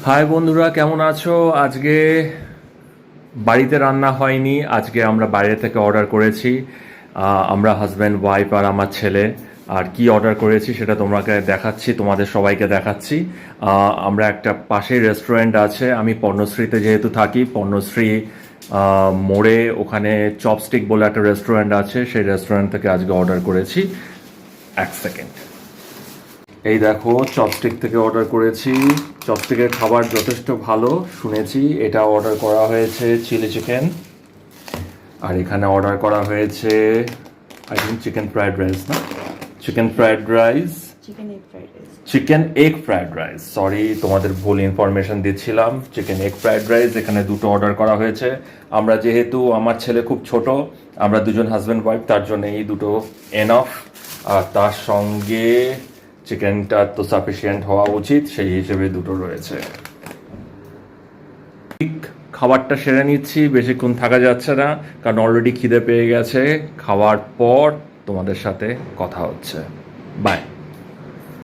High বন্ধুরা, কেমন আছো? আজকে বাড়িতে রান্না হয়নি, আজকে আমরা বাইরে থেকে অর্ডার করেছি। আমরা হাজব্যান্ড ওয়াইফ আর আমার ছেলে। আর কি অর্ডার করেছি সেটা তোমাকে দেখাচ্ছি, তোমাদের সবাইকে দেখাচ্ছি। আমরা একটা পাশেই রেস্টুরেন্ট আছে, আমি পর্ণশ্রীতে যেহেতু থাকি, পর্ণশ্রী মোড়ে ওখানে চপস্টিক বলে একটা রেস্টুরেন্ট আছে, সেই রেস্টুরেন্ট থেকে আজকে অর্ডার করেছি। এক সেকেন্ড, এই দেখো চপস্টিক থেকে অর্ডার করেছি। চপস্টিকের খাবার যথেষ্ট ভালো শুনেছি। এটা অর্ডার করা হয়েছে চিলি চিকেন, আর এখানে অর্ডার করা হয়েছে I think chicken fried rice, না chicken fried rice, chicken egg fried rice. Sorry, তোমাদের ভুল ইনফরমেশন দিচ্ছিলাম। চিকেন এগ ফ্রাইড রাইস এখানে দুটো অর্ডার করা হয়েছে। আমরা যেহেতু আমার ছেলে খুব ছোট, আমরা দুজন হাজব্যান্ড ওয়াইফ, তার জন্য এই দুটো এনাফ। আর তার সঙ্গে চিকেনটা তো সাফিসিয়েন্ট হওয়া উচিত, সেই হিসেবে দুটো রয়েছে। ঠিক খাবারটা সেরে নিচ্ছি, বেশিক্ষণ থাকা যাচ্ছে না, কারণ অলরেডি খিদে পেয়ে গেছে। খাওয়ার পর তোমাদের সাথে কথা হচ্ছে। বাই।